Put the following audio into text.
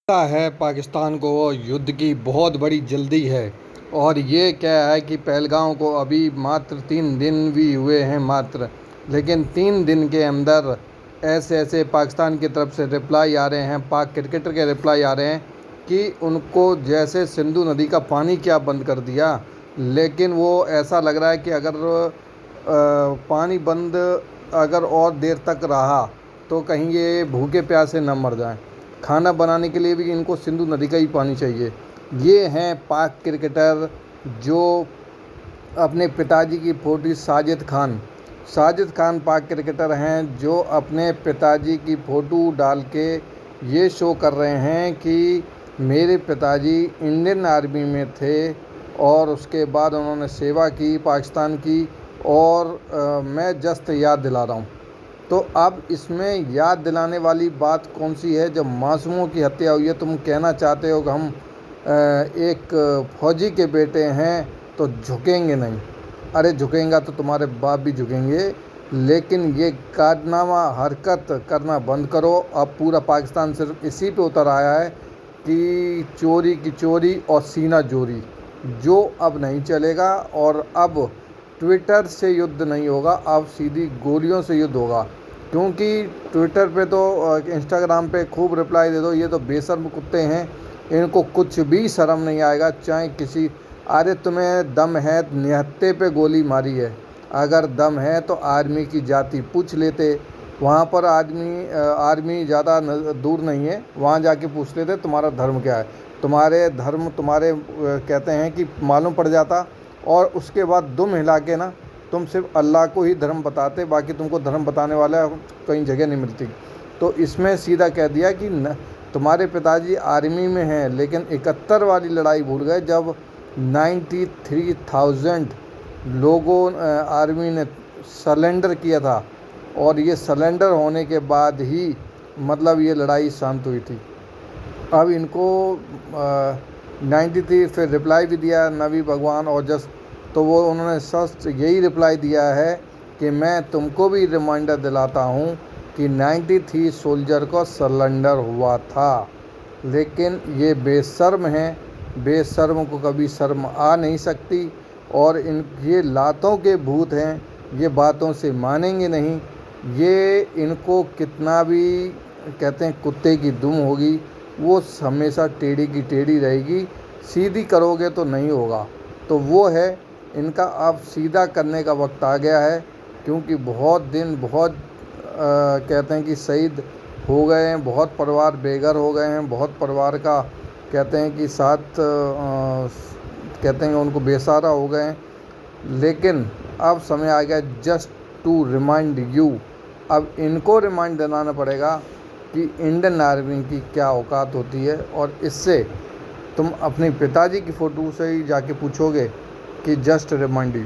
लगता है पाकिस्तान को युद्ध की बहुत बड़ी जल्दी है। और ये क्या है कि पहलगाम को अभी मात्र 3 दिन भी हुए हैं मात्र, लेकिन 3 दिन के अंदर ऐसे ऐसे पाकिस्तान की तरफ से रिप्लाई आ रहे हैं, पाक क्रिकेटर के रिप्लाई आ रहे हैं कि उनको जैसे सिंधु नदी का पानी क्या बंद कर दिया। लेकिन वो ऐसा लग रहा है कि अगर पानी बंद अगर और देर तक रहा तो कहीं ये भूखे प्यासे न मर जाएं। खाना बनाने के लिए भी इनको सिंधु नदी का ही पानी चाहिए। ये हैं पाक क्रिकेटर जो अपने पिताजी की फ़ोटो साजिद खान पाक क्रिकेटर हैं जो अपने पिताजी की फ़ोटो डाल के ये शो कर रहे हैं कि मेरे पिताजी इंडियन आर्मी में थे और उसके बाद उन्होंने सेवा की पाकिस्तान की। और मैं जस्ट याद दिला रहा हूँ। तो अब इसमें याद दिलाने वाली बात कौन सी है? जब मासूमों की हत्या हुई है तुम कहना चाहते हो कि हम एक फौजी के बेटे हैं तो झुकेंगे नहीं। अरे झुकेंगा तो तुम्हारे बाप भी झुकेंगे, लेकिन ये कारनामा हरकत करना बंद करो। अब पूरा पाकिस्तान सिर्फ इसी पे उतर आया है कि चोरी की चोरी और सीना जोरी, जो अब नहीं चलेगा। और अब ट्विटर से युद्ध नहीं होगा, अब सीधी गोलियों से युद्ध होगा। क्योंकि ट्विटर पे तो इंस्टाग्राम पे खूब रिप्लाई दे दो, ये तो बेशर्म कुत्ते हैं, इनको कुछ भी शर्म नहीं आएगा चाहे किसी। अरे तुम्हें दम है, निहत्थे पे गोली मारी है, अगर दम है तो आर्मी की जाति पूछ लेते। वहाँ पर आर्मी ज़्यादा दूर नहीं है, वहाँ जाके पूछ लेते तुम्हारा धर्म क्या है, तुम्हारे धर्म तुम्हारे कहते हैं कि मालूम पड़ जाता। और उसके बाद दुम हिला के ना तुम सिर्फ अल्लाह को ही धर्म बताते, बाकी तुमको धर्म बताने वाला कहीं जगह नहीं मिलती। तो इसमें सीधा कह दिया कि तुम्हारे पिताजी आर्मी में हैं, लेकिन 71 वाली लड़ाई भूल गए जब 93,000 लोगों आर्मी ने सरेंडर किया था। और ये सरेंडर होने के बाद ही मतलब ये लड़ाई शांत हुई थी। अब इनको 93 फिर रिप्लाई भी दिया नबी भगवान और जस्ट, तो वो उन्होंने सच यही रिप्लाई दिया है कि मैं तुमको भी रिमाइंडर दिलाता हूँ कि 93 सोल्जर को सरेंडर हुआ था। लेकिन ये बेशर्म हैं, बेशर्म को कभी शर्म आ नहीं सकती। और ये लातों के भूत हैं, ये बातों से मानेंगे नहीं। ये इनको कितना भी कहते हैं कुत्ते की दुम होगी, वो हमेशा टेढ़ी की टेढ़ी रहेगी, सीधी करोगे तो नहीं होगा। तो वो है इनका अब सीधा करने का वक्त आ गया है। क्योंकि बहुत दिन बहुत कहते हैं कि शहीद हो गए हैं, बहुत परिवार बेघर हो गए हैं, बहुत परिवार का कहते हैं कि साथ कहते हैं उनको बेसहारा हो गए हैं। लेकिन अब समय आ गया जस्ट टू रिमाइंड यू। अब इनको रिमाइंड दिलाना पड़ेगा कि इंडियन आर्मी की क्या औकात होती है। और इससे तुम अपने पिताजी की फ़ोटो से ही जाके पूछोगे कि जस्ट रिमाइंड यू।